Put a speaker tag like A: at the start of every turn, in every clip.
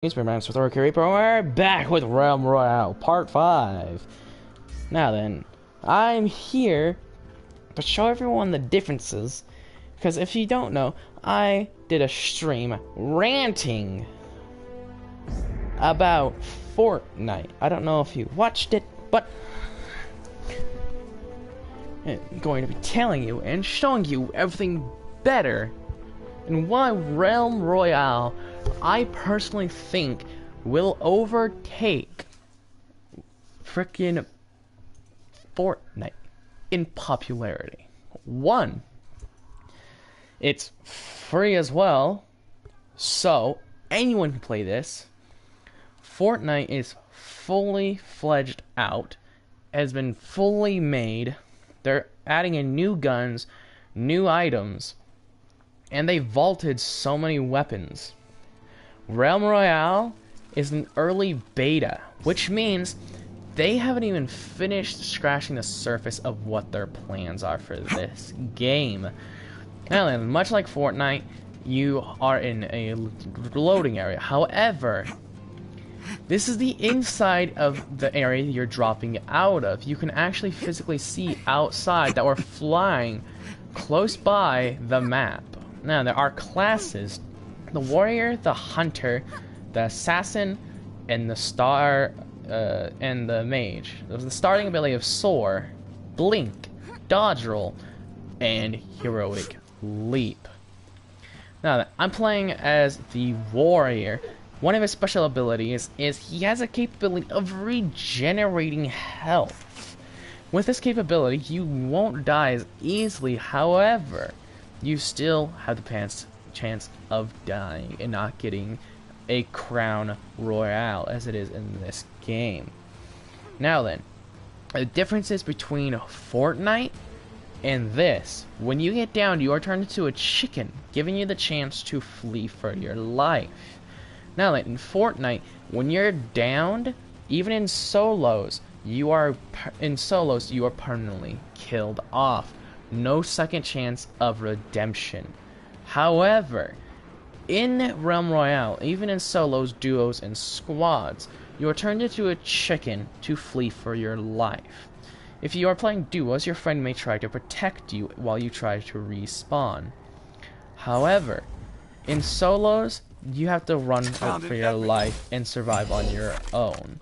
A: It's been with Orca we're back with Realm Royale Part 5. Now then, I'm here to show everyone the differences, because if you don't know, I did a stream ranting about Fortnite. I don't know if you watched it, but I'm going to be telling you and showing you everything better and why Realm Royale, I personally think, will overtake frickin' Fortnite in popularity. One, it's free as well, so anyone can play this. Fortnite is fully fledged out, has been fully made. They're adding in new guns, new items, and they vaulted so many weapons. Realm Royale is an early beta, which means they haven't even finished scratching the surface of what their plans are for this game. Now then, much like Fortnite, you are in a loading area. However, this is the inside of the area you're dropping out of. You can actually physically see outside that we're flying close by the map. Now, there are classes: the warrior, the hunter, the assassin, and the star, and the mage. There's the starting ability of soar, blink, dodge roll, and heroic leap. Now, I'm playing as the warrior. One of his special abilities is he has a capability of regenerating health. With this capability, you won't die as easily. However, you still have the chance of dying and not getting a crown royale as it is in this game. Now then, the differences between Fortnite and this: when you get down, you are turned into a chicken, giving you the chance to flee for your life. Now then, in Fortnite, when you're downed, even in solos, you are permanently killed off. No second chance of redemption. However, in Realm Royale, even in solos, duos, and squads, you are turned into a chicken to flee for your life. If you are playing duos, your friend may try to protect you while you try to respawn. However, in solos, you have to run for your life and survive on your own.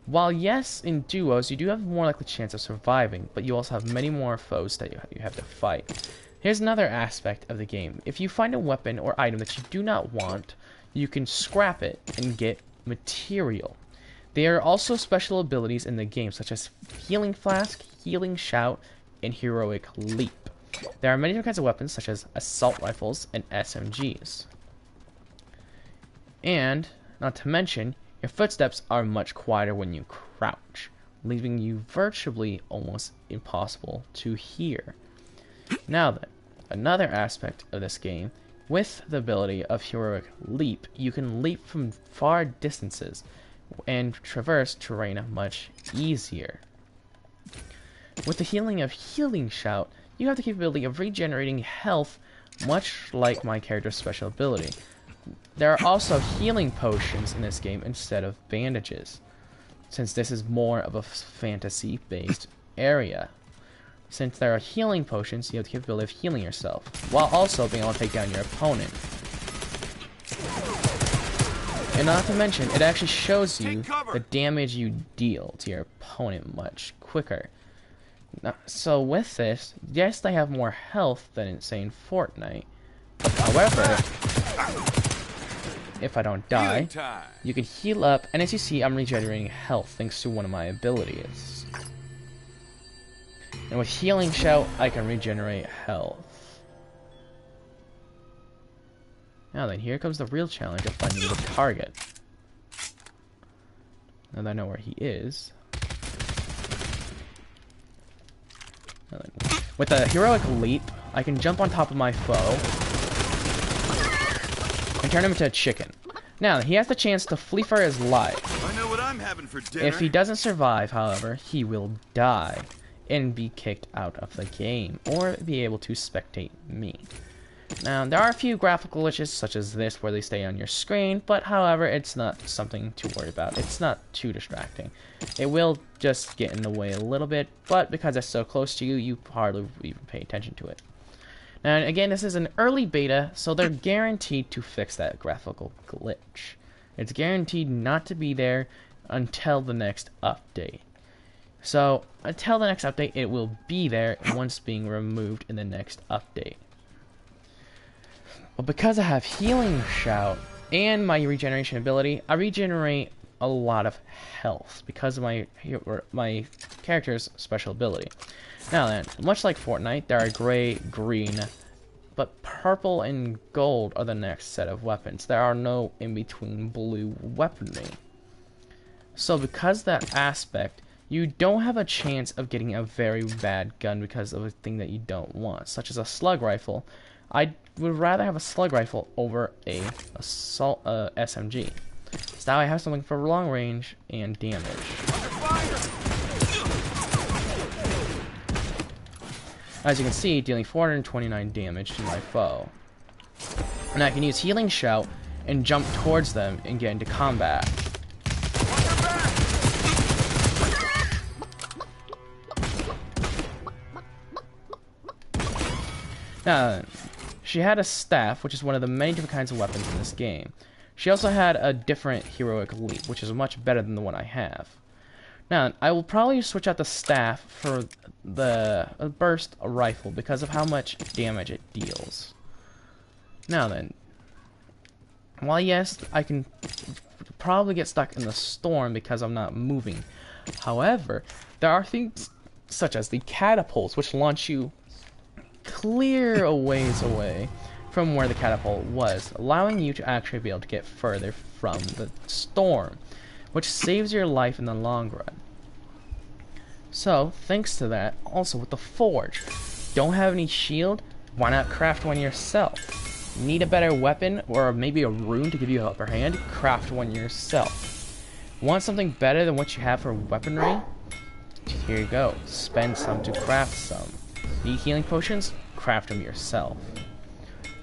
A: While yes, in duos, you do have more likely chance of surviving, but you also have many more foes that you have to fight. Here's another aspect of the game. If you find a weapon or item that you do not want, you can scrap it and get material. There are also special abilities in the game, such as Healing Flask, Healing Shout, and Heroic Leap. There are many different kinds of weapons, such as assault rifles and SMGs. And, not to mention, your footsteps are much quieter when you crouch, leaving you virtually almost impossible to hear. Now then, another aspect of this game: with the ability of Heroic Leap, you can leap from far distances and traverse terrain much easier. With the healing of Healing Shout, you have the capability of regenerating health, much like my character's special ability. There are also healing potions in this game instead of bandages, since this is more of a fantasy-based area. Since there are healing potions, you have the capability of healing yourself, while also being able to take down your opponent. And not to mention, it actually shows you the damage you deal to your opponent much quicker. Now, so with this, yes, they have more health than, say, in Fortnite. However, if I don't die, you can heal up, and as you see, I'm regenerating health thanks to one of my abilities. And with Healing Shout, I can regenerate health. Now then, here comes the real challenge of finding the target. Now that I know where he is. Now then, with a Heroic Leap, I can jump on top of my foe and turn him into a chicken. Now, he has the chance to flee for his life.
B: I know what I'm having for dinner.
A: If he doesn't survive, however, he will die and be kicked out of the game, or be able to spectate me. Now, there are a few graphical glitches, such as this, where they stay on your screen, but however, it's not something to worry about. It's not too distracting. It will just get in the way a little bit, but because it's so close to you, you hardly even pay attention to it. Now, again, this is an early beta, so they're guaranteed to fix that graphical glitch. It's guaranteed not to be there until the next update. So, until the next update, it will be there once being removed in the next update. But because I have Healing Shout and my regeneration ability, I regenerate a lot of health because of my character's special ability. Now then, much like Fortnite, there are gray, green, but purple and gold are the next set of weapons. There are no in-between blue weaponry. So because of that aspect, you don't have a chance of getting a very bad gun because of a thing that you don't want, such as a slug rifle. I would rather have a slug rifle over a SMG. So now I have something for long range and damage. As you can see, dealing 429 damage to my foe. And I can use Healing Shout and jump towards them and get into combat. Now, she had a staff, which is one of the many different kinds of weapons in this game. She also had a different heroic leap, which is much better than the one I have. Now, I will probably switch out the staff for the burst rifle because of how much damage it deals. Now then, while yes, I can probably get stuck in the storm because I'm not moving. However, there are things such as the catapults, which launch you clear a ways away from where the catapult was, allowing you to actually be able to get further from the storm, which saves your life in the long run. So, thanks to that, also with the forge, don't have any shield, why not craft one yourself? Need a better weapon, or maybe a rune to give you an upper hand, craft one yourself. Want something better than what you have for weaponry? Here you go, spend some to craft some. Need healing potions? Craft them yourself.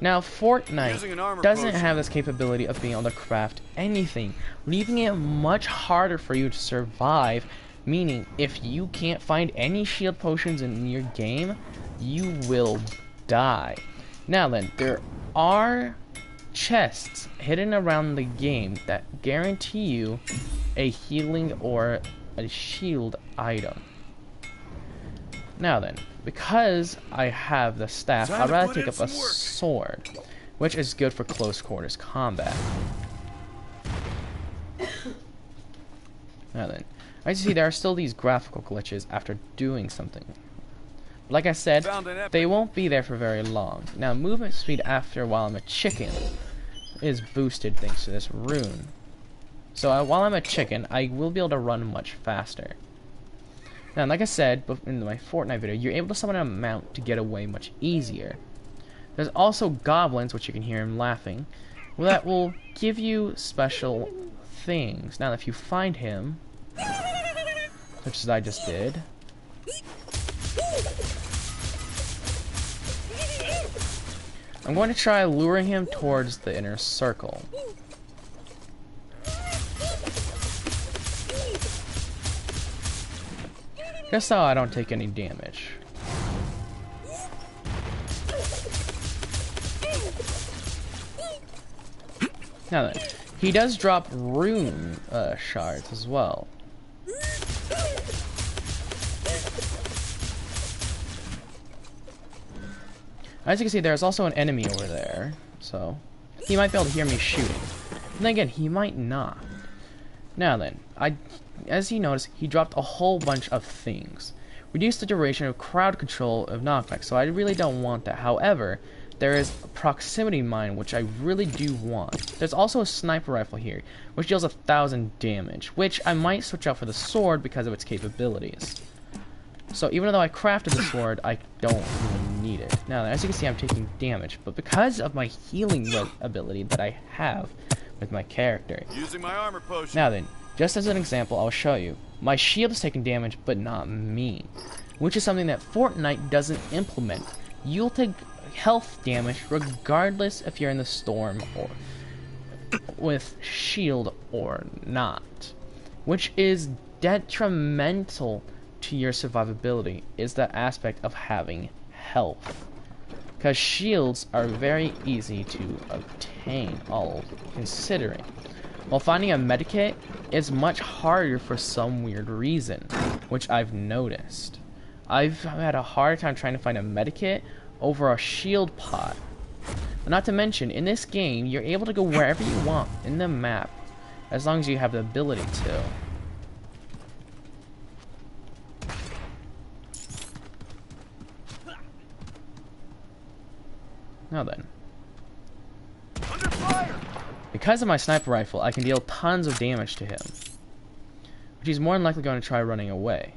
A: Now, Fortnite doesn't have this capability of being able to craft anything, leaving it much harder for you to survive, meaning if you can't find any shield potions in your game, you will die. Now then, there are chests hidden around the game that guarantee you a healing or a shield item. Now then, because I have the staff, I'd rather take up a sword, which is good for close quarters combat. Now then, as you see, there are still these graphical glitches after doing something. Like I said, they won't be there for very long. Now, movement speed after while I'm a chicken is boosted thanks to this rune. So while I'm a chicken, I will be able to run much faster. Now, like I said in my Fortnite video, you're able to summon a mount to get away much easier. There's also goblins, which you can hear him laughing, that will give you special things. Now, if you find him, such as I just did, I'm going to try luring him towards the inner circle. Just so I don't take any damage. Now then, he does drop rune shards as well. As you can see, there's also an enemy over there, so he might be able to hear me shooting. And then again, he might not. Now then, as you notice, he dropped a whole bunch of things. Reduce the duration of crowd control of knockback, so I really don't want that. However, there is a proximity mine, which I really do want. There's also a sniper rifle here, which deals 1,000 damage, which I might switch out for the sword because of its capabilities. So even though I crafted the sword, I don't really need it. Now, as you can see, I'm taking damage, but because of my healing ability that I have with my character.
B: Using my armor potion.
A: Now then, just as an example, I'll show you. My shield is taking damage, but not me, which is something that Fortnite doesn't implement. You'll take health damage regardless if you're in the storm or with shield or not, which is detrimental to your survivability, is the aspect of having health, because shields are very easy to obtain, all considering, while finding a medikit is much harder for some weird reason, which I've noticed. I've had a hard time trying to find a medikit over a shield pot. Not to mention, in this game, you're able to go wherever you want in the map, as long as you have the ability to. Now then.
B: Under fire!
A: Because of my sniper rifle, I can deal tons of damage to him, which he's more than likely going to try running away.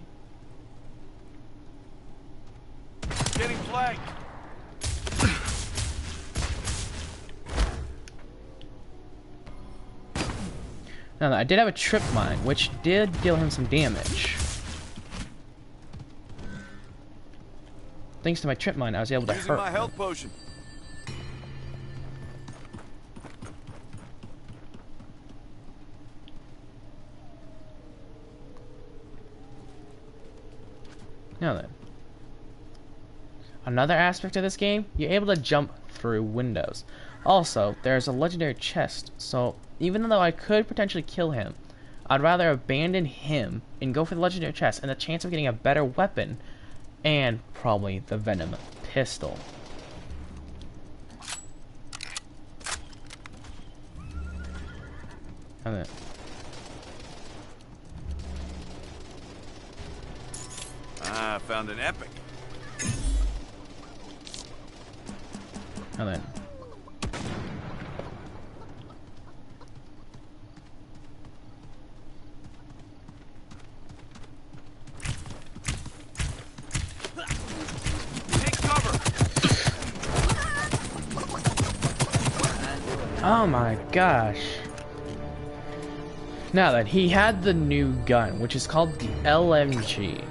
B: Getting flanked.
A: Now, I did have a trip mine, which did deal him some damage. Thanks to my trip mine, I was able to
B: Using
A: hurt
B: my
A: him.
B: health potion.
A: Now then. Another aspect of this game, you're able to jump through windows. Also, there's a legendary chest, so even though I could potentially kill him, I'd rather abandon him and go for the legendary chest and the chance of getting a better weapon, and probably the Venom pistol. Now then.
B: Ah, found an epic.
A: Now then.
B: Take cover.
A: Oh my gosh. Now then, he had the new gun, which is called the LMG.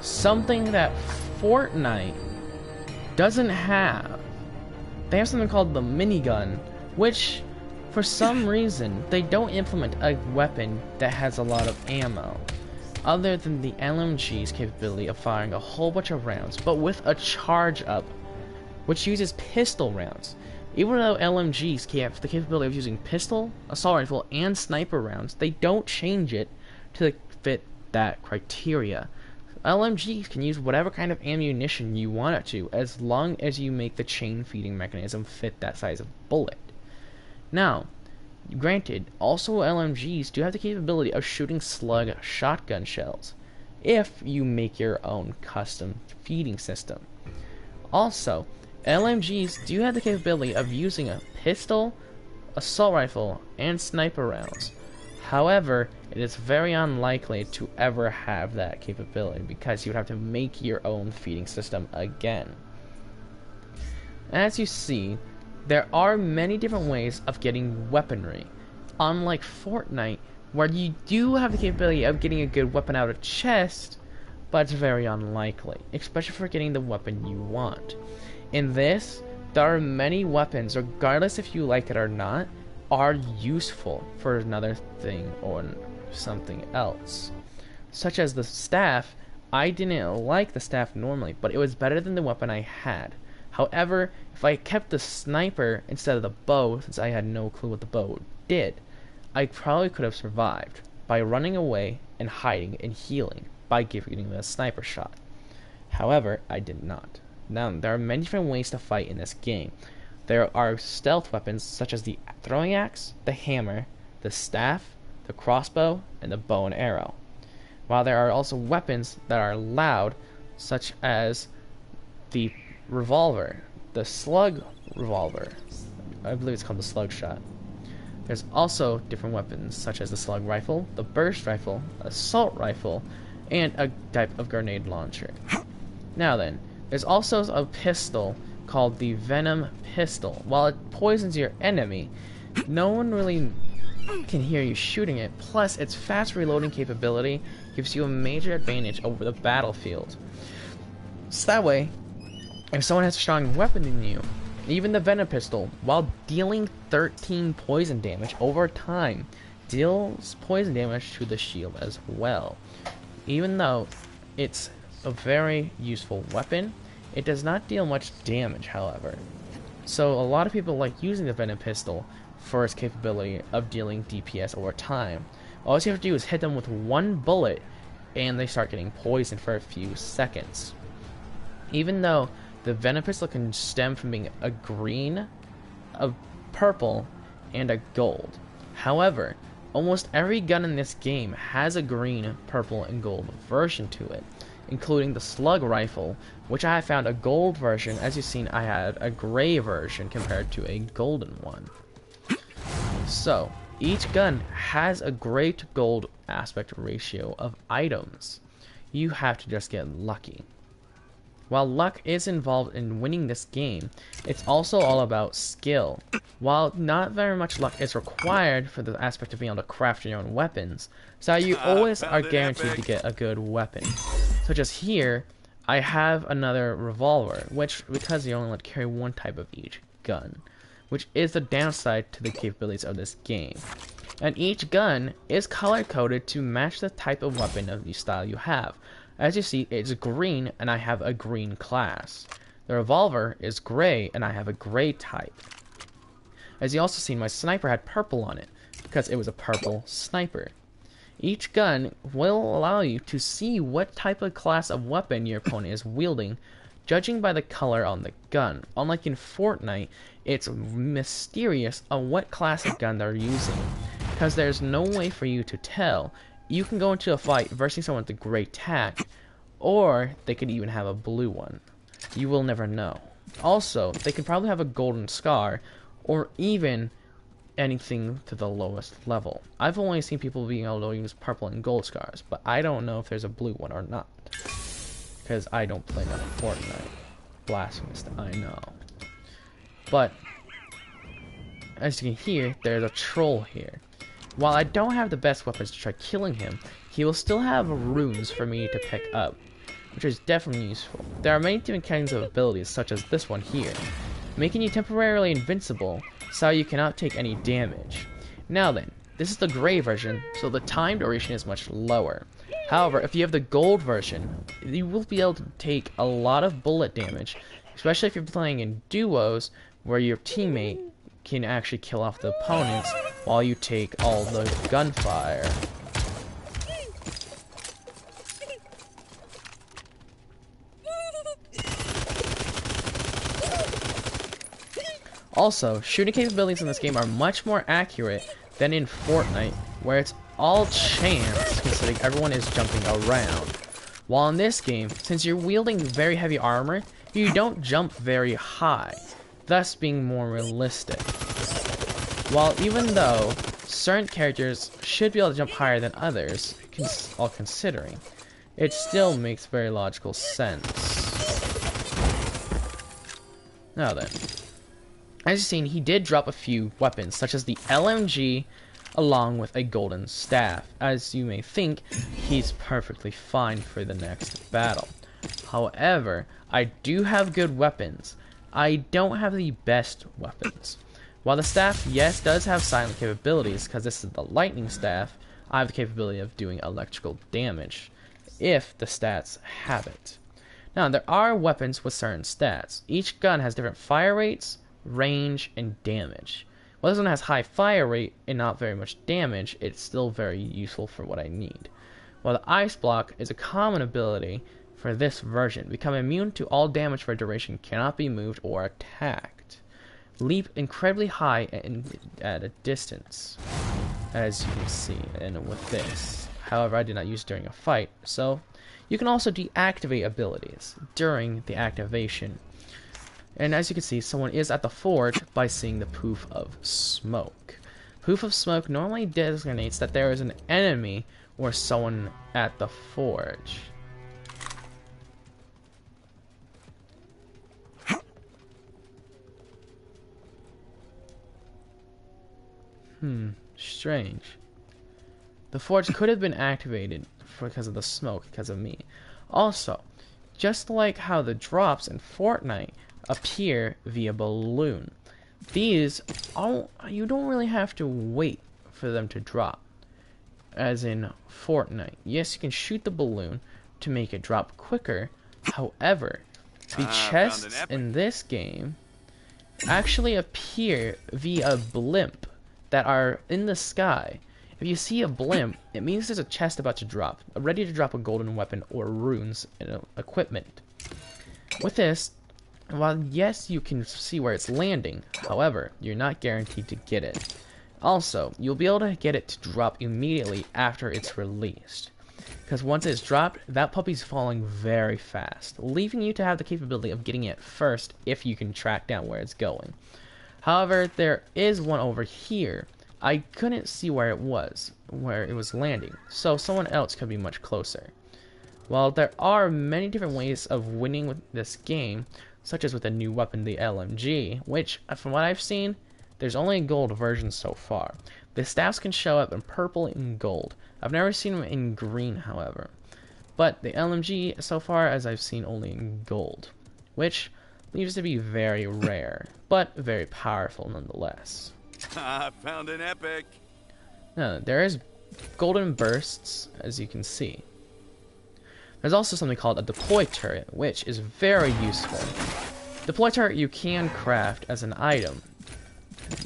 A: Something that Fortnite doesn't have. They have something called the minigun, which, for some reason, they don't implement a weapon that has a lot of ammo, other than the LMG's capability of firing a whole bunch of rounds, but with a charge up, which uses pistol rounds. Even though LMGs have the capability of using pistol, assault rifle, and sniper rounds, they don't change it to fit that criteria. LMGs can use whatever kind of ammunition you want it to, as long as you make the chain feeding mechanism fit that size of bullet. Now, granted, also LMGs do have the capability of shooting slug shotgun shells, if you make your own custom feeding system. Also, LMGs do have the capability of using a pistol, assault rifle, and sniper rounds. However, it is very unlikely to ever have that capability because you would have to make your own feeding system again. As you see, there are many different ways of getting weaponry. Unlike Fortnite, where you do have the capability of getting a good weapon out of chest, but it's very unlikely, especially for getting the weapon you want. In this, there are many weapons, regardless if you like it or not, are useful for another thing or something else. Such as the staff. I didn't like the staff normally, but it was better than the weapon I had. However, if I kept the sniper instead of the bow, since I had no clue what the bow did, I probably could have survived by running away and hiding and healing by giving the sniper shot. However, I did not. Now, there are many different ways to fight in this game. There are stealth weapons such as the throwing axe, the hammer, the staff, the crossbow, and the bow and arrow. While there are also weapons that are loud, such as the revolver, the slug revolver. I believe it's called the slug shot. There's also different weapons such as the slug rifle, the burst rifle, assault rifle, and a type of grenade launcher. Now then, there's also a pistol called the Venom pistol. While it poisons your enemy, no one really can hear you shooting it. Plus, its fast reloading capability gives you a major advantage over the battlefield. So that way, If someone has a strong weapon than you, even the venom pistol, while dealing 13 poison damage over time, deals poison damage to the shield as well. Even though it's a very useful weapon, it does not deal much damage, however. So a lot of people like using the venom pistol for its capability of dealing DPS over time. All you have to do is hit them with one bullet and they start getting poisoned for a few seconds. Even though the venom pistol can stem from being a green, a purple, and a gold. However, almost every gun in this game has a green, purple, and gold version to it, including the slug rifle, which I found a gold version. As you've seen, I had a gray version compared to a golden one. So, each gun has a gray to gold aspect ratio of items. You have to just get lucky. While luck is involved in winning this game, it's also all about skill. While not very much luck is required for the aspect of being able to craft your own weapons, so you always are guaranteed to get a good weapon. Such as here, I have another revolver, which, because you only let carry one type of each gun, which is the downside to the capabilities of this game. And each gun is color-coded to match the type of weapon of the style you have. As you see, it's green, and I have a green class. The revolver is gray, and I have a gray type. As you also see, my sniper had purple on it, because it was a purple sniper. Each gun will allow you to see what type of class of weapon your opponent is wielding, judging by the color on the gun. Unlike in Fortnite, it's mysterious on what class of gun they're using, because there's no way for you to tell. You can go into a fight versus someone with a gray tack, or they could even have a blue one. You will never know. Also, they could probably have a golden scar, or even anything to the lowest level. I've only seen people being able to use purple and gold scars, but I don't know if there's a blue one or not, because I don't play enough Fortnite. Blasphemous, I know. But, as you can hear, there's a troll here. While I don't have the best weapons to try killing him, he will still have runes for me to pick up, which is definitely useful. There are many different kinds of abilities, such as this one here, making you temporarily invincible, so you cannot take any damage. Now then, this is the gray version, so the time duration is much lower. However, if you have the gold version, you will be able to take a lot of bullet damage, especially if you're playing in duos, where your teammate can actually kill off the opponents while you take all the gunfire. Also, shooting capabilities in this game are much more accurate than in Fortnite, where it's all chance considering everyone is jumping around. While in this game, since you're wielding very heavy armor, you don't jump very high, thus being more realistic. While even though certain characters should be able to jump higher than others, all considering, it still makes very logical sense. Now then, as you've seen, he did drop a few weapons, such as the LMG, along with a golden staff. As you may think, he's perfectly fine for the next battle. However, I do have good weapons. I don't have the best weapons. While the staff, yes, does have silent capabilities, because this is the lightning staff, I have the capability of doing electrical damage, if the stats have it. Now, there are weapons with certain stats. Each gun has different fire rates, range, and damage. While this one has high fire rate and not very much damage, it's still very useful for what I need. While the ice block is a common ability for this version, become immune to all damage for a duration, cannot be moved or attacked. Leap incredibly high and at a distance, as you can see, and with this. However, I did not use it during a fight, so you can also deactivate abilities during the activation. And as you can see, someone is at the forge by seeing the poof of smoke. Poof of smoke normally designates that there is an enemy or someone at the forge. Strange. The forge could have been activated because of the smoke, because of me. Also, just like how the drops in Fortnite appear via balloon. These, you don't really have to wait for them to drop, as in Fortnite. Yes, you can shoot the balloon to make it drop quicker. However, the chests in this game actually appear via a blimp that are in the sky. If you see a blimp, it means there's a chest about to drop, ready to drop a golden weapon or runes and equipment. With this, while yes, you can see where it's landing, however, you're not guaranteed to get it. Also, you'll be able to get it to drop immediately after it's released. Because once it's dropped, that puppy's falling very fast, leaving you to have the capability of getting it first if you can track down where it's going. However, there is one over here. I couldn't see where it was landing, so someone else could be much closer. While there are many different ways of winning with this game, such as with a new weapon, the LMG, which, from what I've seen, there's only a gold version so far. The staffs can show up in purple and gold. I've never seen them in green, however. But the LMG, so far as I've seen, only in gold, which leaves to be very rare, but very powerful nonetheless.
B: I found an epic.
A: Now, there is golden bursts, as you can see. There's also something called a deploy turret, which is very useful. Deploy turret you can craft as an item,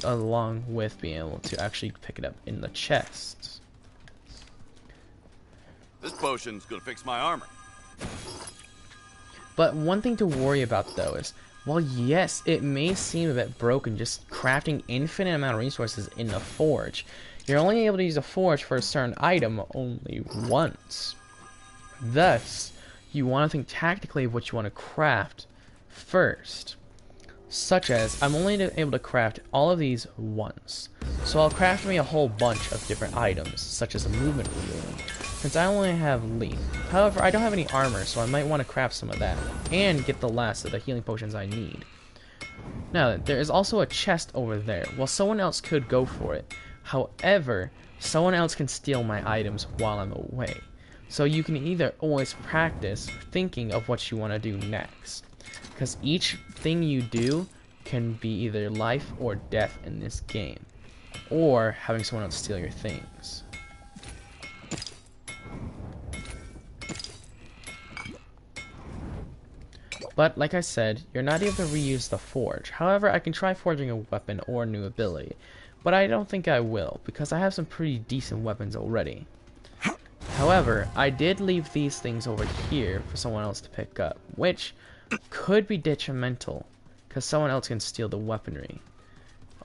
A: along with being able to actually pick it up in the chests.
B: This potion's gonna fix my armor.
A: But one thing to worry about though is, while yes, it may seem a bit broken just crafting infinite amount of resources in the forge, you're only able to use a forge for a certain item only once. Thus, you want to think tactically of what you want to craft first. Such as, I'm only able to craft all of these once. So I'll craft me a whole bunch of different items, such as a movement rune, since I only have leaf. However, I don't have any armor, so I might want to craft some of that, and get the last of the healing potions I need. Now, there is also a chest over there. Well, someone else could go for it. However, someone else can steal my items while I'm away. So you can either always practice thinking of what you want to do next. Because each thing you do can be either life or death in this game. Or having someone else steal your things. But, like I said, you're not able to reuse the forge. However, I can try forging a weapon or a new ability. But I don't think I will, because I have some pretty decent weapons already. However, I did leave these things over here for someone else to pick up, which could be detrimental, because someone else can steal the weaponry.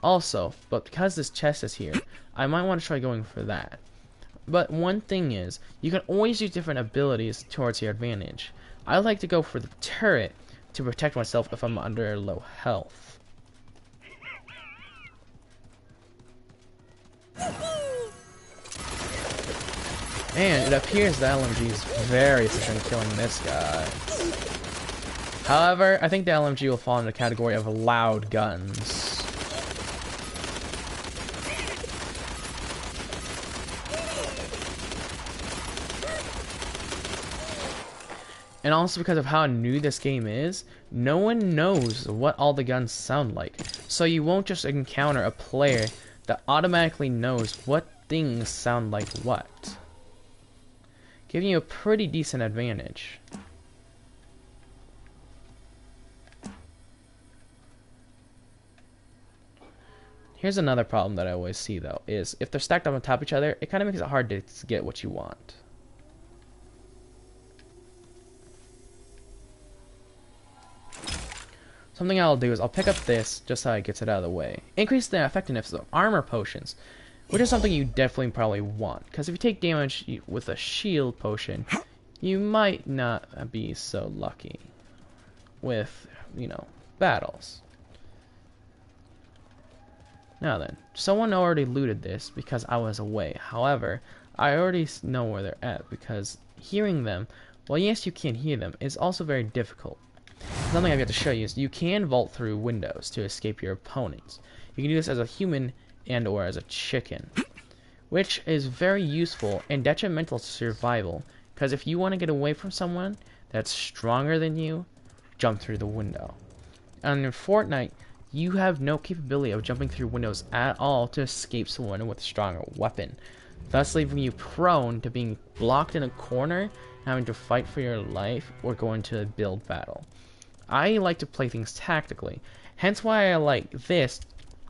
A: Also, but because this chest is here, I might want to try going for that. But one thing is, you can always use different abilities towards your advantage. I like to go for the turret to protect myself if I'm under low health. And it appears the LMG is very efficient in killing this guy. However, I think the LMG will fall in the category of loud guns. And also because of how new this game is, no one knows what all the guns sound like. So you won't just encounter a player that automatically knows what things sound like what, giving you a pretty decent advantage. Here's another problem that I always see though, is if they're stacked up on top of each other, it kind of makes it hard to get what you want. Something I'll do is I'll pick up this just so it gets it out of the way. Increase the effectiveness of armor potions, which is something you definitely probably want, because if you take damage with a shield potion, you might not be so lucky with, you know, battles. Now then, someone already looted this because I was away. However, I already know where they're at because hearing them, well yes you can hear them, is also very difficult. Something I've got to show you is you can vault through windows to escape your opponents. You can do this as a human and or as a chicken, which is very useful and detrimental to survival, because if you want to get away from someone, that's stronger than you jump through the window. And in Fortnite, you have no capability of jumping through windows at all to escape someone with a stronger weapon, thus leaving you prone to being blocked in a corner, having to fight for your life, or go into a build battle. I like to play things tactically, hence why I like this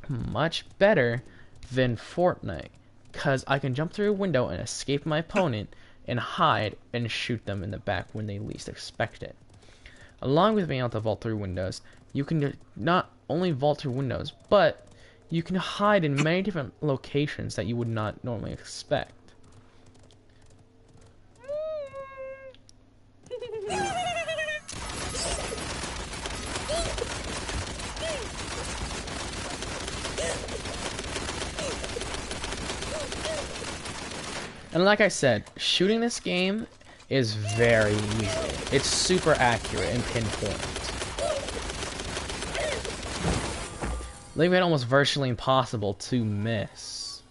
A: much better than Fortnite, because I can jump through a window and escape my opponent and hide and shoot them in the back when they least expect it. Along with being able to vault through windows, you can not only vault through windows, but you can hide in many different locations that you would not normally expect. And like I said, shooting this game is very easy. It's super accurate and pinpoint, leaving it almost virtually impossible to miss.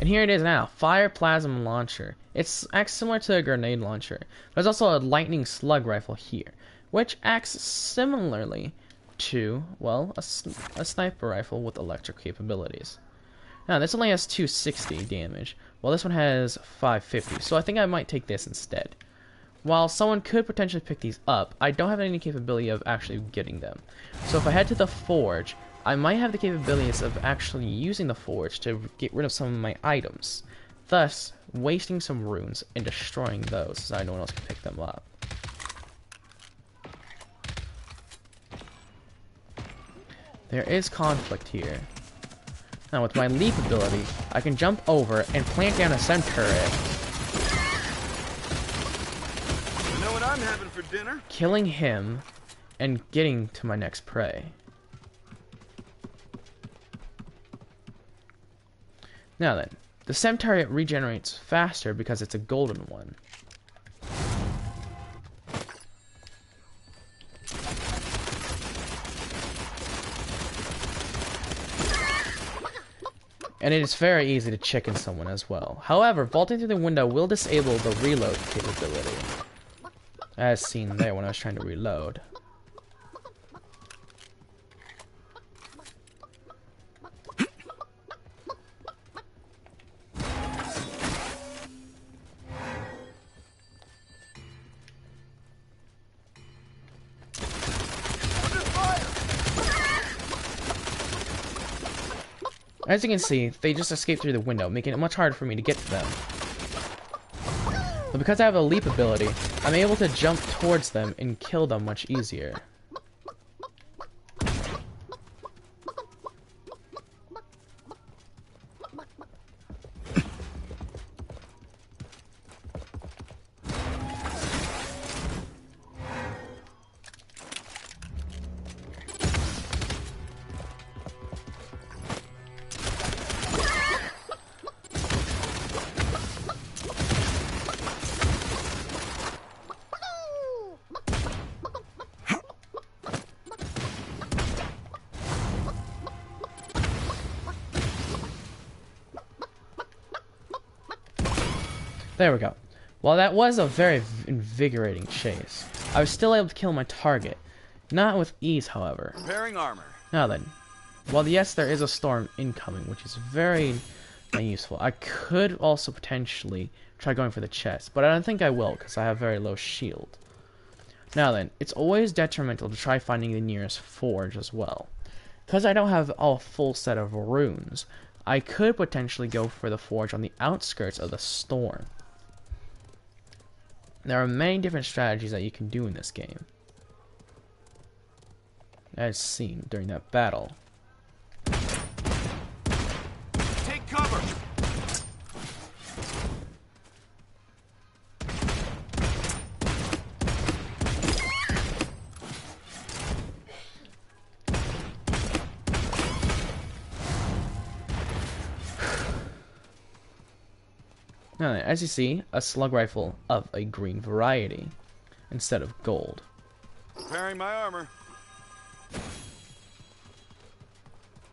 A: And here it is now, Fire Plasma Launcher. It acts similar to a grenade launcher. There's also a lightning slug rifle here, which acts similarly to, well, a sniper rifle with electric capabilities. Now, this only has 260 damage, while this one has 550, so I think I might take this instead. While someone could potentially pick these up, I don't have any capability of actually getting them. So if I head to the forge, I might have the capabilities of actually using the forge to get rid of some of my items, thus wasting some runes and destroying those so no one else can pick them up. There is conflict here. Now with my leap ability, I can jump over and plant down a centaur turret,
B: You know what I'm having for dinner?
A: killing him and getting to my next prey. Now then, the centaur turret regenerates faster because it's a golden one. And it is very easy to chicken someone as well. However, vaulting through the window will disable the reload capability, as seen there when I was trying to reload. As you can see, they just escaped through the window, making it much harder for me to get to them. But because I have a leap ability, I'm able to jump towards them and kill them much easier. There we go. While that was a very invigorating chase, I was still able to kill my target. Not with ease, however.
B: Repairing armor.
A: Now then, while yes, there is a storm incoming, which is very useful, I could also potentially try going for the chest, but I don't think I will, because I have very low shield. Now then, it's always detrimental to try finding the nearest forge as well. Because I don't have a full set of runes, I could potentially go for the forge on the outskirts of the storm. There are many different strategies that you can do in this game, as seen during that battle.
B: Take cover.
A: Now, as you see, a slug rifle of a green variety instead of gold.
B: Repairing my armor.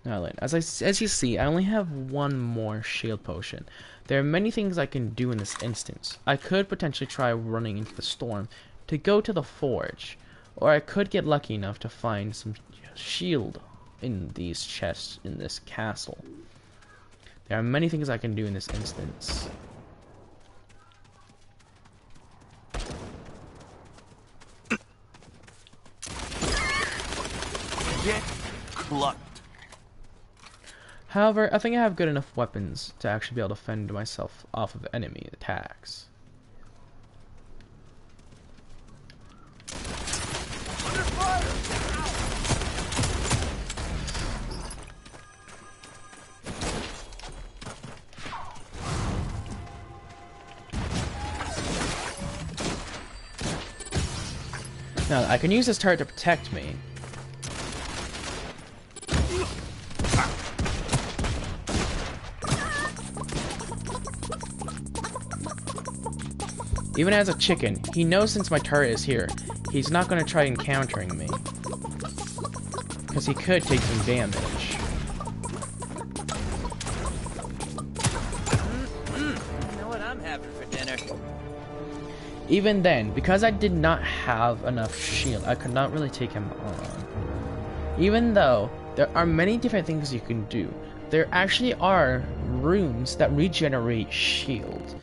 A: Now then, as you see, I only have one more shield potion. There are many things I can do in this instance. I could potentially try running into the storm to go to the forge, or I could get lucky enough to find some shield in these chests in this castle. There are many things I can do in this instance.
B: Get clucked.
A: However, I think I have good enough weapons to actually be able to fend myself off of enemy attacks.
B: Under fire!
A: Now, I can use this turret to protect me. Even as a chicken, he knows since my turret is here, he's not going to try encountering me. Because he could take some damage.
C: You know what I'm having for dinner?
A: Even then, because I did not have enough shield, I could not really take him on. Even though there are many different things you can do, there actually are runes that regenerate shield.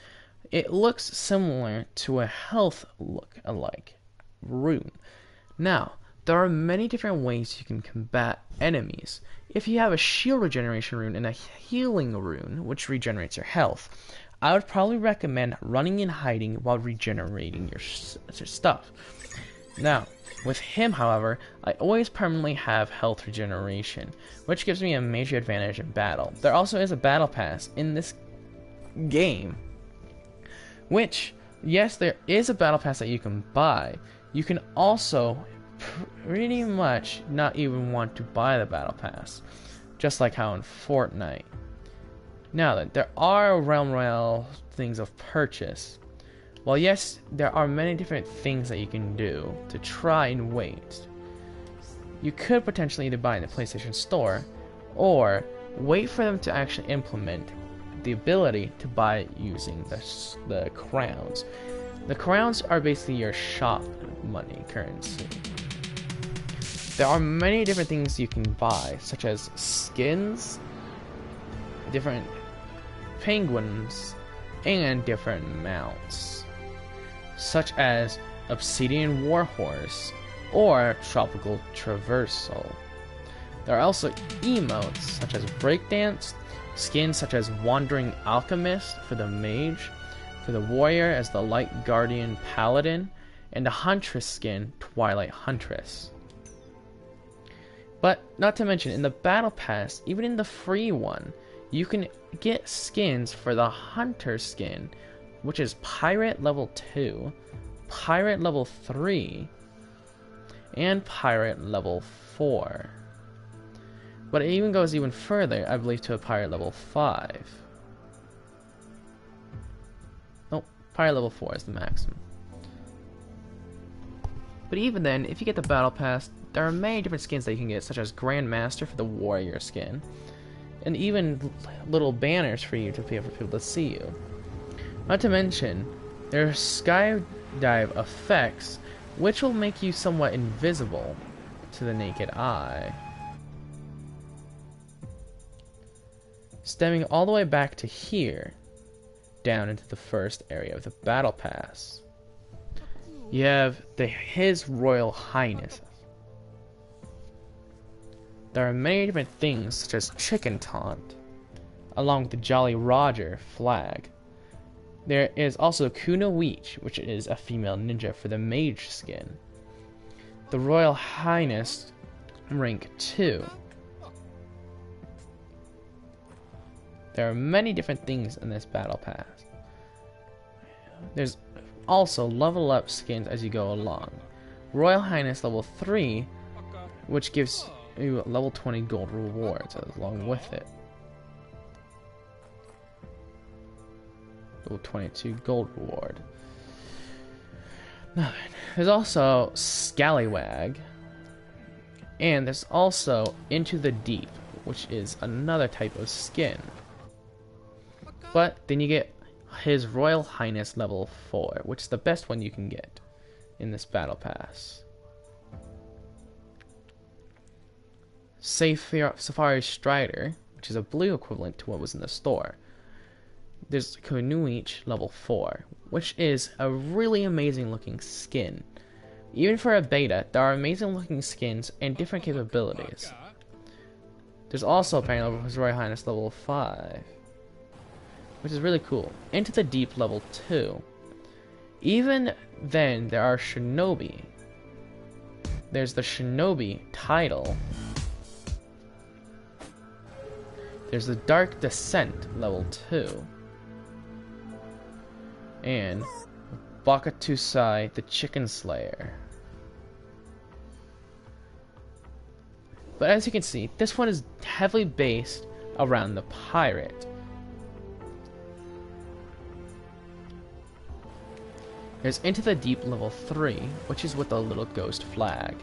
A: It looks similar to a health look-alike rune. Now, there are many different ways you can combat enemies. If you have a shield regeneration rune and a healing rune, which regenerates your health, I would probably recommend running and hiding while regenerating your stuff. Now, with him, however, I always permanently have health regeneration, which gives me a major advantage in battle. There also is a battle pass in this game, which, yes, there is a battle pass that you can buy. You can also pretty much not even want to buy the battle pass, just like how in Fortnite. Now then, there are Realm Royale things of purchase. While yes, there are many different things that you can do to try and wait. You could potentially either buy in the PlayStation Store, or wait for them to actually implement the ability to buy using the crowns. The crowns are basically your shop money currency. There are many different things you can buy, such as skins, different penguins, and different mounts, such as Obsidian Warhorse or Tropical Traversal. There are also emotes such as Breakdance, skins such as Wandering Alchemist for the Mage, for the Warrior as the Light Guardian Paladin, and the Huntress skin, Twilight Huntress. But not to mention, in the Battle Pass, even in the free one, you can get skins for the Hunter skin, which is Pirate level 2, Pirate level 3, and Pirate level 4. But it even goes even further, I believe, to a Pirate level 5. Nope, Pirate level 4 is the maximum. But even then, if you get the Battle Pass, there are many different skins that you can get, such as Grandmaster for the Warrior skin, and even little banners for you to pay for people to see you. Not to mention, there are skydive effects, which will make you somewhat invisible to the naked eye. Stemming all the way back to here, down into the first area of the Battle Pass, you have His Royal Highness. There are many different things, such as Chicken Taunt, along with the Jolly Roger flag. There is also Kuna Weech, which is a female ninja for the Mage skin. The Royal Highness rank 2. There are many different things in this Battle Pass. There's also level up skins as you go along. Royal Highness level 3, which gives you level 20 gold rewards along with it. Level 22 gold reward. Now then, there's also Scallywag, and there's also Into the Deep, which is another type of skin. But then you get his Royal Highness level 4, which is the best one you can get in this battle pass. Safari Strider, which is a blue equivalent to what was in the store. There's Kunuich level 4, which is a really amazing looking skin. Even for a beta, there are amazing looking skins and different capabilities. There's also apparently his Royal Highness level 5, which is really cool. Into the Deep level 2. Even then, there are Shinobi. There's the Shinobi title. There's the Dark Descent level 2. And Bakatusai the Chicken Slayer. But as you can see, this one is heavily based around the pirate. There's Into the Deep level 3, which is with the little ghost flag.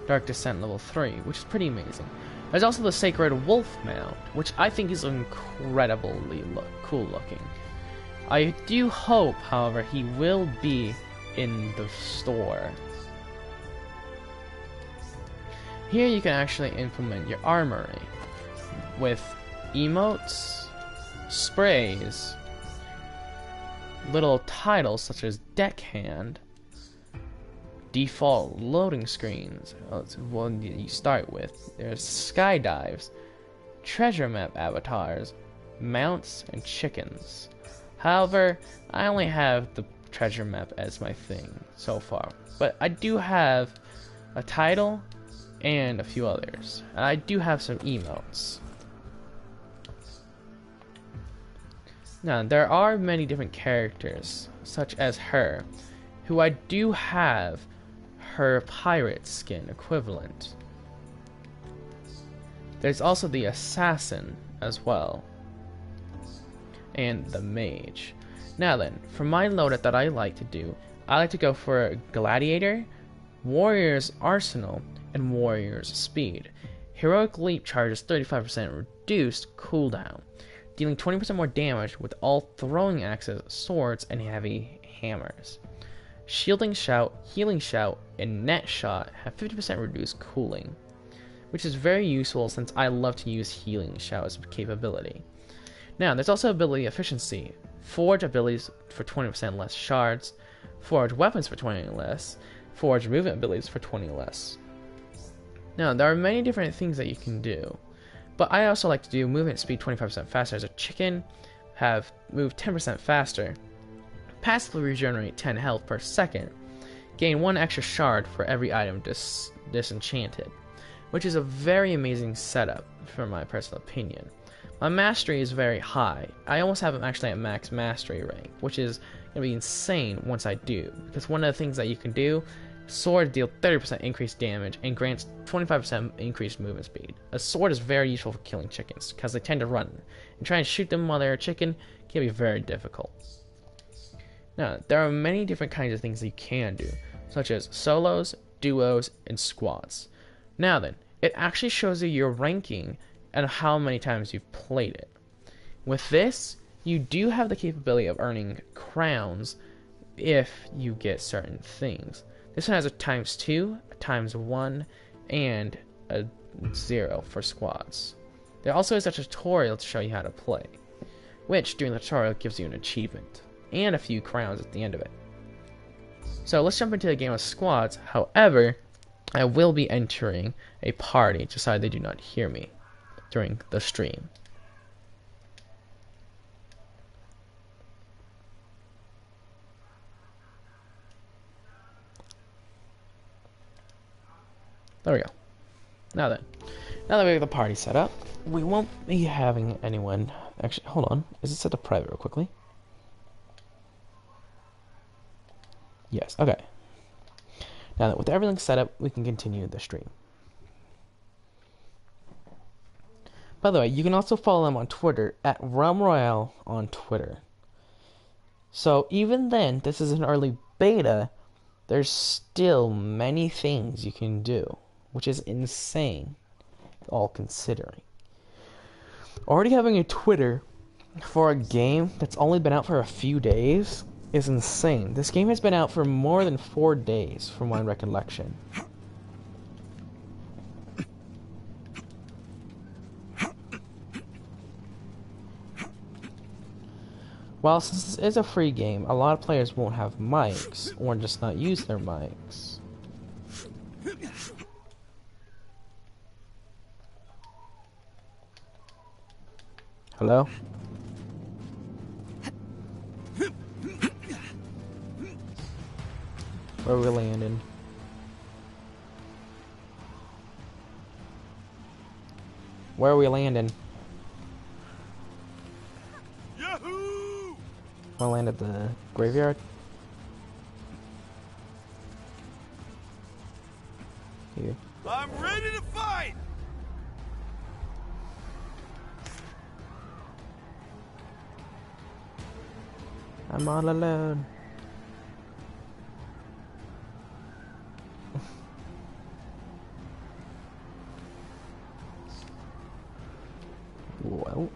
A: Dark Descent level 3, which is pretty amazing. There's also the Sacred Wolf mount, which I think is incredibly cool looking. I do hope, however, he will be in the store. Here you can actually implement your armory with emotes, sprays, little titles such as Deckhand, default loading screens, that's one you start with. There's skydives, treasure map avatars, mounts, and chickens. However, I only have the treasure map as my thing so far, but I do have a title and a few others, and I do have some emotes. Now, there are many different characters, such as her, who I do have her pirate skin equivalent. There's also the assassin as well, and the mage. Now then, for my loadout that I like to do, I like to go for gladiator, warrior's arsenal, and warrior's speed. Heroic leap charges 35% reduced cooldown, dealing 20% more damage with all throwing axes, swords, and heavy hammers. Shielding Shout, Healing Shout, and Net Shot have 50% reduced cooling, which is very useful since I love to use Healing Shout as a capability. Now, there's also ability efficiency. Forge abilities for 20% less shards, Forge weapons for 20 less, Forge movement abilities for 20 less. Now, there are many different things that you can do, but I also like to do movement speed 25% faster as a chicken, have move 10% faster, passively regenerate 10 health per second, gain 1 extra shard for every item disenchanted, which is a very amazing setup for my personal opinion. My mastery is very high. I almost have him actually at max mastery rank, which is going to be insane once I do, because one of the things that you can do, sword deal 30% increased damage and grants 25% increased movement speed. A sword is very useful for killing chickens, because they tend to run, and trying to shoot them while they're a chicken can be very difficult. Now, there are many different kinds of things that you can do, such as solos, duos, and squads. Now then, it actually shows you your ranking and how many times you've played it. With this, you do have the capability of earning crowns if you get certain things. This one has a ×2, a ×1, and a 0 for squads. There also is a tutorial to show you how to play, which during the tutorial gives you an achievement and a few crowns at the end of it. So let's jump into the game of squads. However, I will be entering a party just so they do not hear me during the stream. There we go. Now that we have the party set up, we won't be having anyone. Actually, hold on. Is it set to private real quickly? Yes, okay. Now that with everything set up, we can continue the stream. By the way, you can also follow them on Twitter at Realm Royale on Twitter. So even then, this is an early beta, there's still many things you can do, which is insane, all considering. Already having a Twitter for a game that's only been out for a few days is insane. This game has been out for more than 4 days, from my recollection. While since this is a free game, a lot of players won't have mics, or just not use their mics. Hello? Where are we landing? Where are we landing?
B: Yahoo!
A: Wanna land at the graveyard? Here.
B: I'm ready to fight!
A: I'm all alone. Well.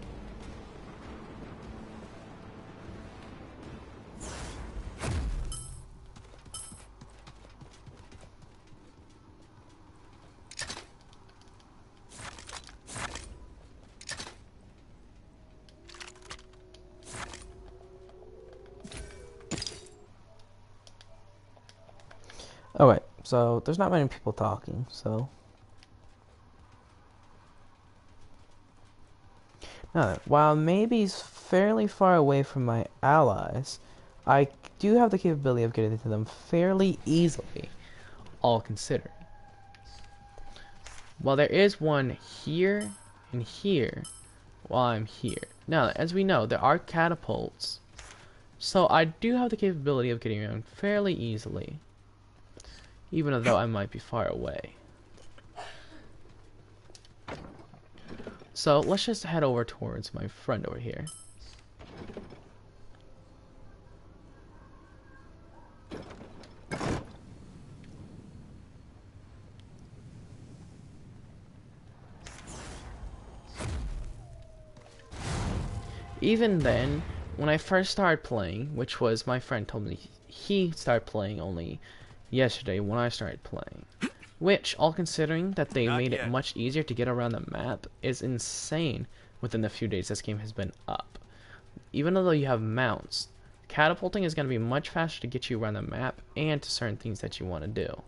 A: Alright, so there's not many people talking, so. Now, while maybe fairly far away from my allies, I do have the capability of getting to them fairly easily, all considered. While there is one here and here, while I'm here. Now, as we know, there are catapults, so I do have the capability of getting around fairly easily, even though I might be far away. So let's just head over towards my friend over here. Even then, when I first started playing, which was my friend told me he started playing only yesterday when I started playing, which, all considering that they made it much easier to get around the map, is insane within the few days this game has been up. Even though you have mounts, catapulting is going to be much faster to get you around the map and to certain things that you want to do.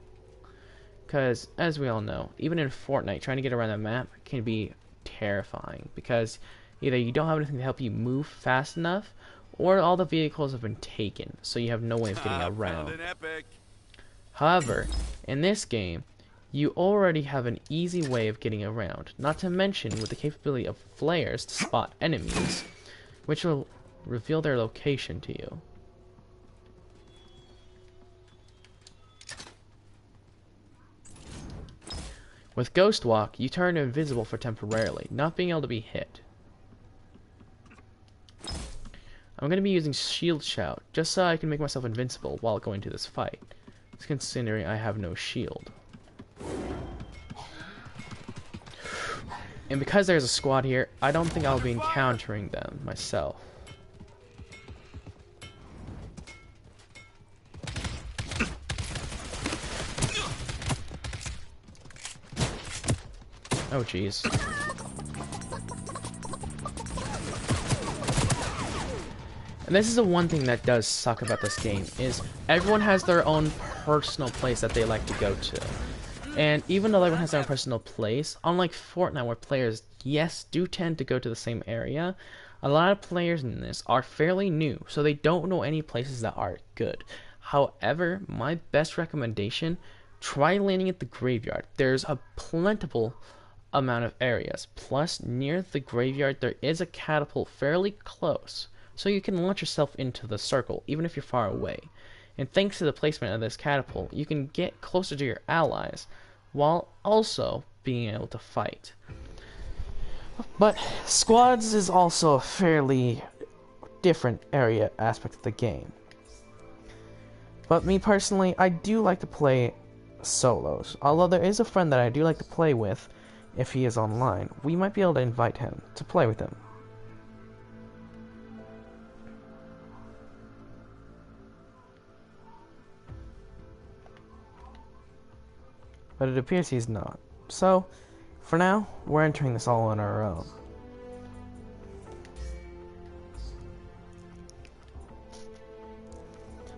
A: Because, as we all know, even in Fortnite, trying to get around the map can be terrifying, because either you don't have anything to help you move fast enough, or all the vehicles have been taken, so you have no way of getting around. However, in this game, you already have an easy way of getting around, not to mention with the capability of flares to spot enemies, which will reveal their location to you. With Ghost Walk, you turn invisible for temporarily, not being able to be hit. I'm going to be using Shield Shout, just so I can make myself invincible while going to this fight, considering I have no shield. And because there's a squad here, I don't think I'll be encountering them myself. Oh jeez. And this is the one thing that does suck about this game, is everyone has their own personal place that they like to go to. And even though everyone has their own personal place, unlike Fortnite where players, yes, do tend to go to the same area, a lot of players in this are fairly new, so they don't know any places that are good. However, my best recommendation, try landing at the graveyard. There's a plentiful amount of areas. Plus, near the graveyard, there is a catapult fairly close, so you can launch yourself into the circle, even if you're far away. And thanks to the placement of this catapult, you can get closer to your allies, while also being able to fight. But squads is also a fairly different area aspect of the game. But me personally, I do like to play solos. Although there is a friend that I do like to play with, if he is online, we might be able to invite him to play with him. But it appears he's not. So, for now, we're entering this all on our own.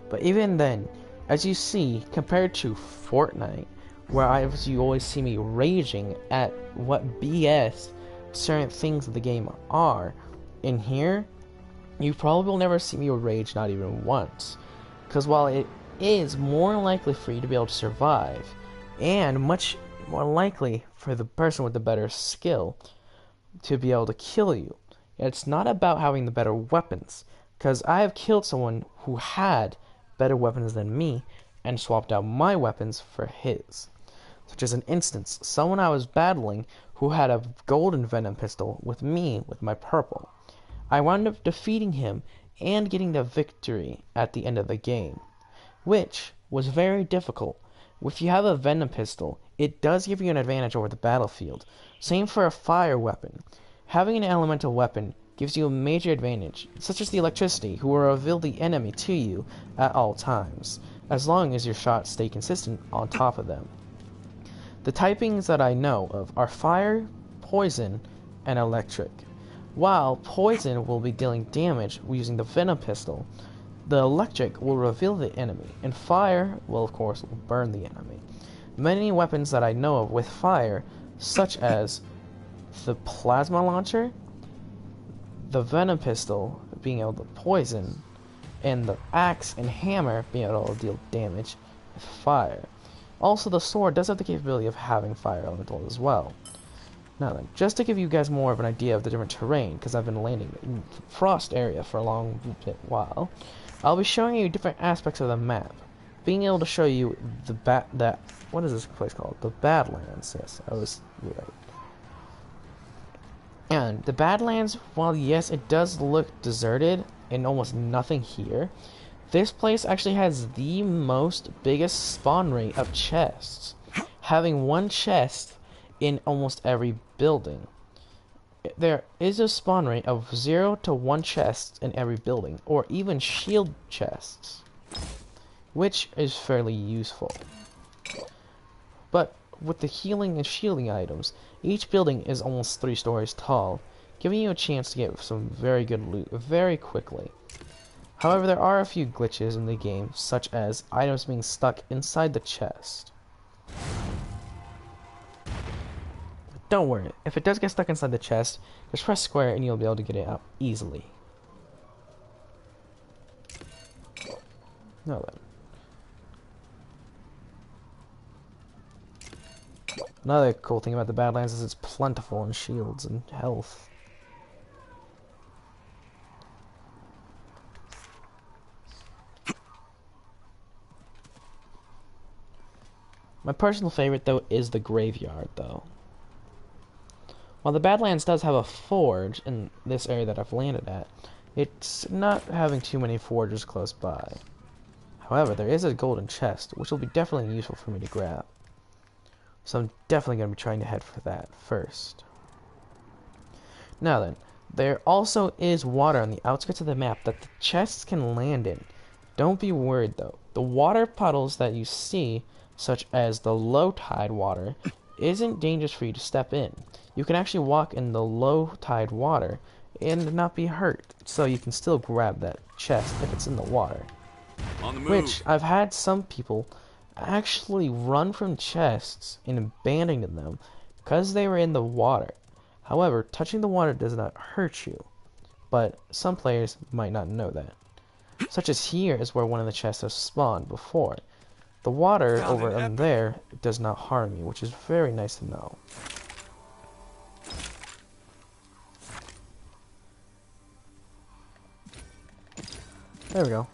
A: But even then, as you see, compared to Fortnite, where you always see me raging at what BS certain things of the game are, in here, you probably will never see me rage, not even once. Because while it is more likely for you to be able to survive, and much more likely for the person with the better skill to be able to kill you, it's not about having the better weapons, because I have killed someone who had better weapons than me and swapped out my weapons for his. Such as an instance, someone I was battling who had a golden venom pistol with me with my purple. I wound up defeating him and getting the victory at the end of the game, which was very difficult. If you have a venom pistol, it does give you an advantage over the battlefield. Same for a fire weapon. Having an elemental weapon gives you a major advantage, such as the electricity, who will reveal the enemy to you at all times, as long as your shots stay consistent on top of them. The typings that I know of are fire, poison, and electric. While poison will be dealing damage using the venom pistol, the electric will reveal the enemy, and fire will of course burn the enemy. Many weapons that I know of with fire, such as the plasma launcher, the venom pistol being able to poison, and the axe and hammer being able to deal damage with fire. Also, the sword does have the capability of having fire elemental as well. Now then, just to give you guys more of an idea of the different terrain, because I've been landing in frost area for a long while, I'll be showing you different aspects of the map. Being able to show you what is this place called? The Badlands. Yes, I was right. And the Badlands, while yes, it does look deserted and almost nothing here, this place actually has the biggest spawn rate of chests, having one chest in almost every building. There is a spawn rate of 0 to 1 chests in every building, or even shield chests, which is fairly useful. But with the healing and shielding items, each building is almost 3 stories tall, giving you a chance to get some very good loot very quickly. However, there are a few glitches in the game, such as items being stuck inside the chest. Don't worry, if it does get stuck inside the chest, just press square and you'll be able to get it out easily. Now then. Another cool thing about the Badlands is it's plentiful in shields and health. My personal favorite, though, is the graveyard, though. While the Badlands does have a forge in this area that I've landed at, it's not having too many forges close by. However, there is a golden chest, which will be definitely useful for me to grab. So I'm definitely going to be trying to head for that first. Now then, there also is water on the outskirts of the map that the chests can land in. Don't be worried though. The water puddles that you see, such as the low tide water, isn't dangerous for you to step in. You can actually walk in the low tide water and not be hurt, so you can still grab that chest if it's in the water.
B: On the move.
A: Which I've had some people actually run from chests and abandon them because they were in the water. However, touching the water does not hurt you, but some players might not know that. Such as here is where one of the chests has spawned before. The water over in there does not harm you, which is very nice to know. There we go.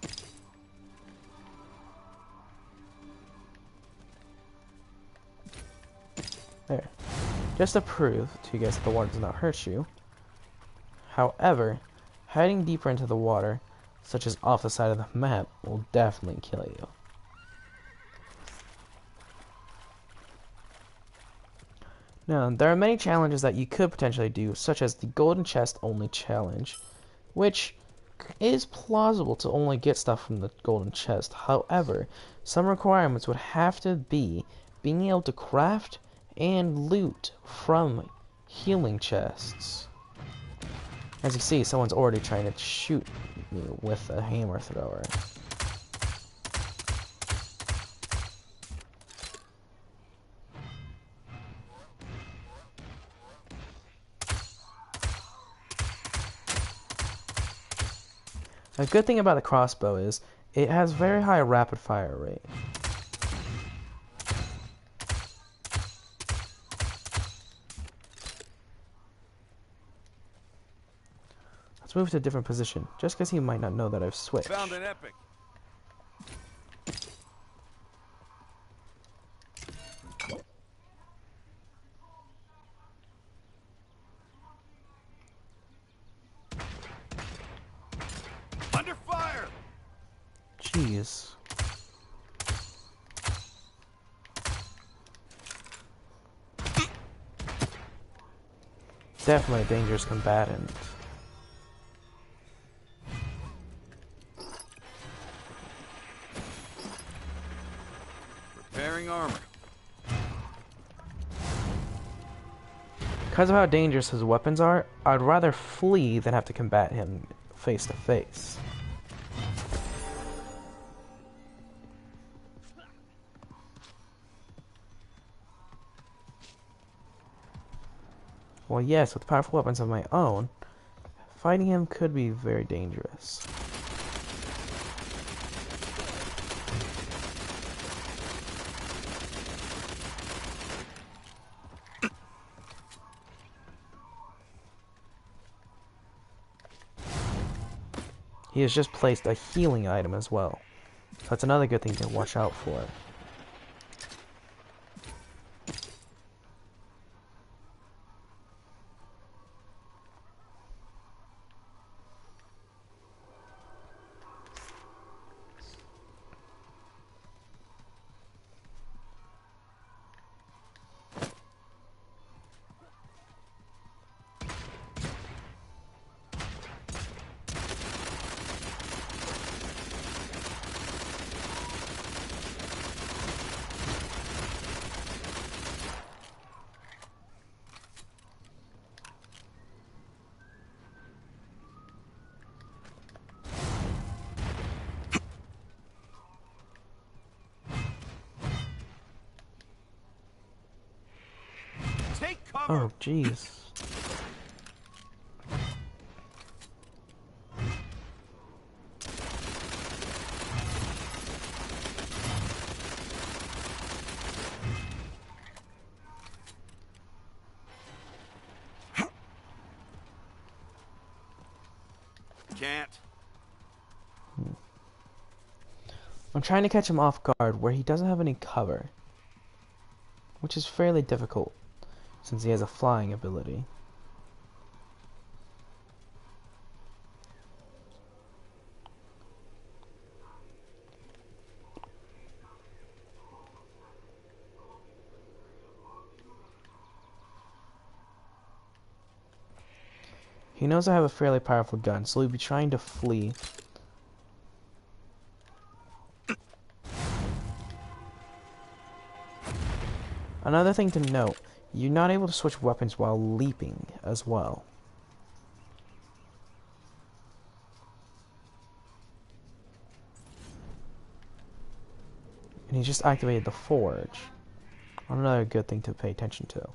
A: There. Just to prove to you guys that the water does not hurt you. However, Heading deeper into the water, such as off the side of the map, will definitely kill you. Now, there are many challenges that you could potentially do, such as the golden chest only challenge, which is plausible to only get stuff from the golden chest. However, some requirements would have to be being able to craft and loot from healing chests. As you see, someone's already trying to shoot me with a hammer thrower. A good thing about the crossbow is it has very high rapid fire rate. Let's move to a different position, just because he might not know that I've switched.
B: Found an epic. Under fire.
A: Jeez. Definitely a dangerous combatant.
B: Repairing armor.
A: Because of how dangerous his weapons are, I'd rather flee than have to combat him face to face. Well, yes, with powerful weapons of my own, fighting him could be very dangerous. He has just placed a healing item as well. So that's another good thing to watch out for.
B: Take cover.
A: Oh, jeez.
B: Can't.
A: I'm trying to catch him off guard where he doesn't have any cover, which is fairly difficult since he has a flying ability. He knows I have a fairly powerful gun, so he'll be trying to flee. Another thing to note, you're not able to switch weapons while leaping as well. And he just activated the forge. Another good thing to pay attention to.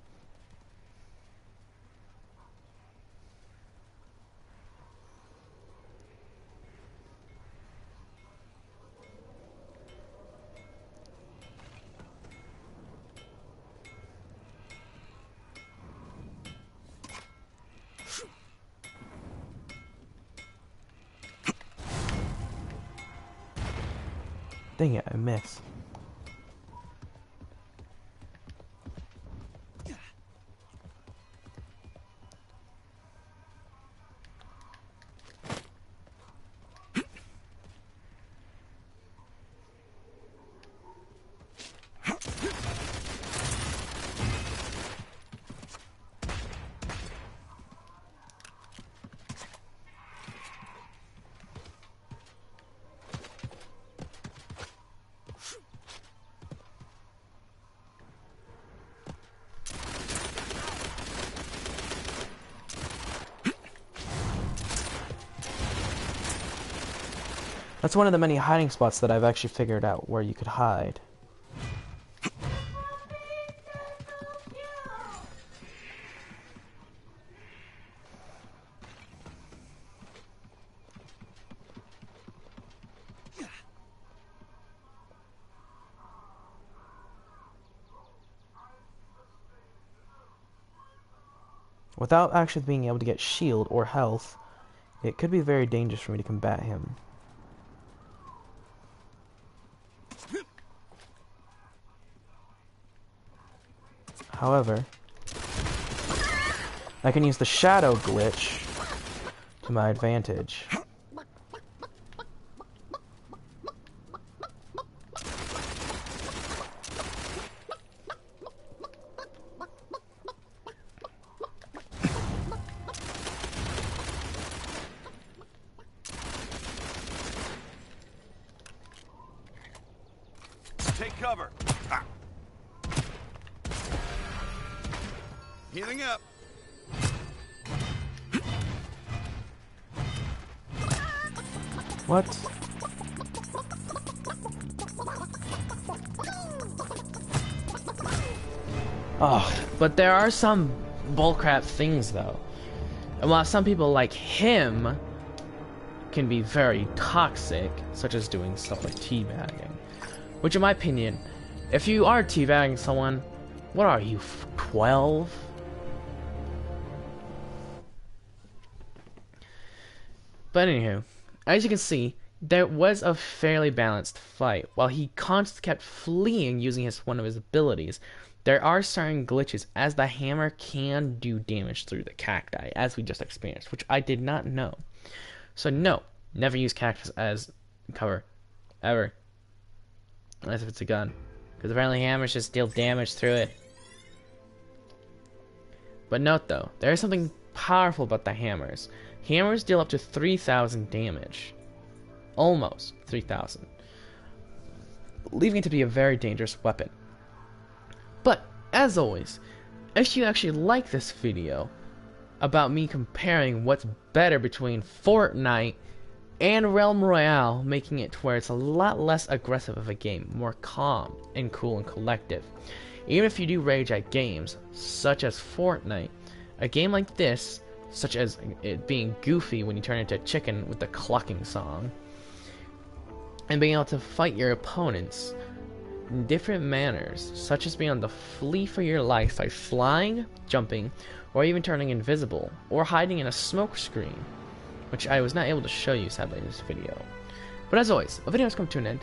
A: Dang it, I missed. That's one of the many hiding spots that I've actually figured out where you could hide. Without actually being able to get shield or health, it could be very dangerous for me to combat him. However, I can use the shadow glitch to my advantage.
B: Take cover. Ah. Healing up.
A: What? Oh, but there are some bullcrap things though. And while some people like him can be very toxic, such as doing stuff like teabagging, which in my opinion, if you are teabagging someone, what are you, 12? But anywho, as you can see, there was a fairly balanced fight. While he constantly kept fleeing using one of his abilities, there are certain glitches as the hammer can do damage through the cacti, as we just experienced, which I did not know. So no, never use cactus as cover, ever. Unless if it's a gun. Because apparently hammers just deal damage through it. But note though, there is something powerful about the hammers. Hammers deal up to 3,000 damage. Almost 3,000. Leaving it to be a very dangerous weapon. But, as always, if you actually like this video about me comparing what's better between Fortnite and Realm Royale, making it to where it's a lot less aggressive of a game, more calm and cool and collective. Even if you do rage at games, such as Fortnite, a game like this, such as it being goofy when you turn into a chicken with the clucking song, and being able to fight your opponents in different manners, such as being able to flee for your life by flying, jumping, or even turning invisible, or hiding in a smoke screen, which I was not able to show you sadly in this video. But as always, a video has come to an end,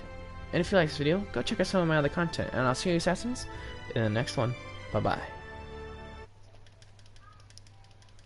A: and if you like this video, go check out some of my other content, and I'll see you assassins in the next one. Bye bye.